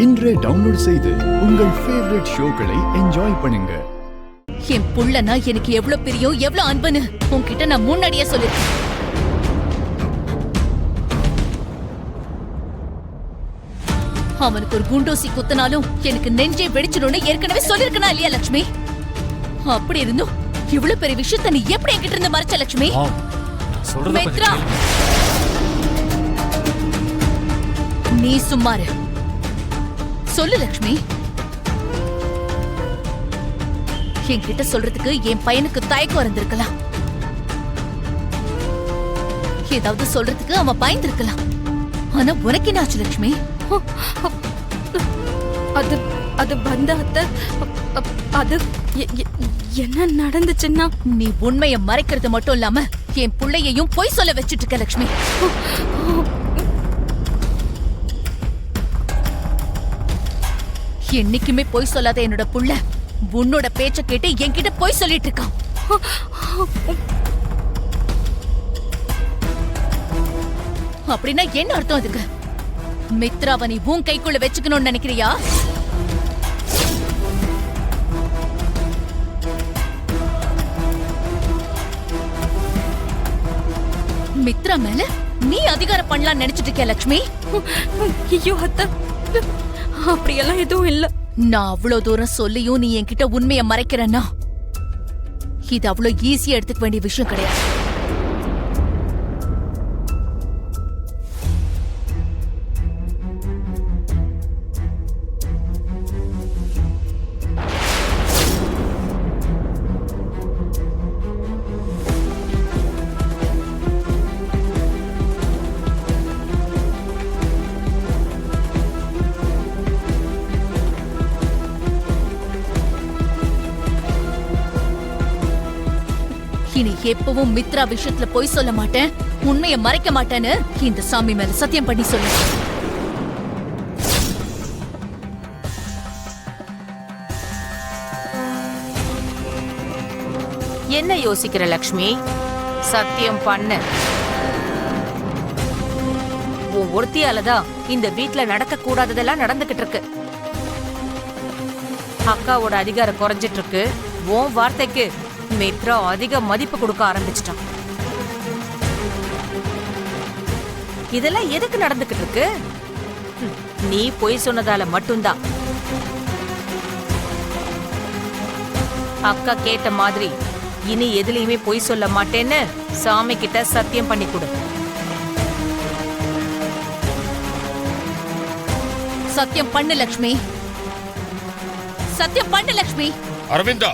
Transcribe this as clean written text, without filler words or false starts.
இன்றே டவுன்லோட் செய்து உங்கள் ஃபேவரட் ஷோக்களை என்ஜாய் பண்ணுங்க. என் புள்ளனா எனக்கு எவ்வளவு பிரியம் எவ்வளவு அன்புன்னு உன்கிட்ட நான் முன்னாடியே சொல்லிருக்கேன். அவனுக்கு ஒரு குண்டோசி குத்தினாலும் எனக்கு நெஞ்சே வெடிச்சிடும்னு ஏற்கனவே சொல்லிருக்கனா இல்லையா லட்சுமி? அப்படி இருந்தும் இவ்வளவு பெரிய விஷயத்தை நீ எப்படி என்கிட்ட இருந்து மறைச்ச லட்சுமி? மித்ரா, நீ சும்மாரு. சொல்லு லட்சுமி. என்கிட்ட சொல்றதுக்கு என் பையனுக்கு தயக்கம் இருந்திருக்கலாம். ஏதாவது சொல்றதுக்கு அவன் பயந்திருக்கலாம். ஆனா உனக்கு என்ன ஆச்சு லட்சுமி? அது அது பந்தாத்த அது என்ன நடந்துச்சுன்னா, நீ உண்மையை மறைக்கிறது மட்டும் இல்லாம என் புள்ளையையும் பொய் சொல்ல வச்சிட்டு இருக்க லட்சுமி. என்னைக்குமே பொய் சொல்லாத என்னோட புள்ள உன்னோட பேச்ச கேட்டு என்கிட்ட பொய் சொல்லிட்டு இருக்கான். அப்படின்னா என்ன அர்த்தம் அதுக்கு? மித்ராவை நீ உன் கைக்குள்ள வச்சுக்கணும்னு நினைக்கிறியா? மித்ரா மேல நீ அதிகாரம் பண்ணலாம் நினைச்சிட்டு இருக்க லட்சுமி? ஐயோ அத்தை, அப்படியெல்லாம் எதுவும் இல்ல. நான் அவ்வளவு தூரம் சொல்லியும் நீ என்கிட்ட உண்மையை மறைக்கிறேன்னா இது அவ்வளவு ஈஸியா எடுத்துக்க வேண்டிய விஷயம் கிடையாது. இனி எப்பவும் மித்ரா விஷயத்துல பொய் சொல்ல மாட்டேன், உண்மையை மறைக்க மாட்டேன்னு இந்த சாமி மேல சத்தியம் பண்ணி சொல்லு. என்ன யோசிக்கிற லக்ஷ்மி? சத்தியம் பண்ணு. உன் ஒருத்தியாலதான் இந்த வீட்ல நடக்க கூடாததெல்லாம் நடந்துகிட்டு இருக்கு. அக்காவோட அதிகாரம் குறைஞ்சிட்டு இருக்கு. உன் வார்த்தைக்கு மித்ரா அதிக மதிப்பு கொடுக்க ஆரம்பிச்சிட்டான். இதெல்லாம் எதுக்கு நடந்துகிட்டு இருக்கு? நீ பொய் சொன்னதால மட்டும்தான். அக்கா கேட்ட மாதிரி இனி எதுலயுமே பொய் சொல்ல மாட்டேன்னு சாமி கிட்ட சத்தியம் பண்ணி கொடு. சத்தியம் பண்ணு லட்சுமி. சத்தியம் பண்ணு லட்சுமி. அரவிந்தா,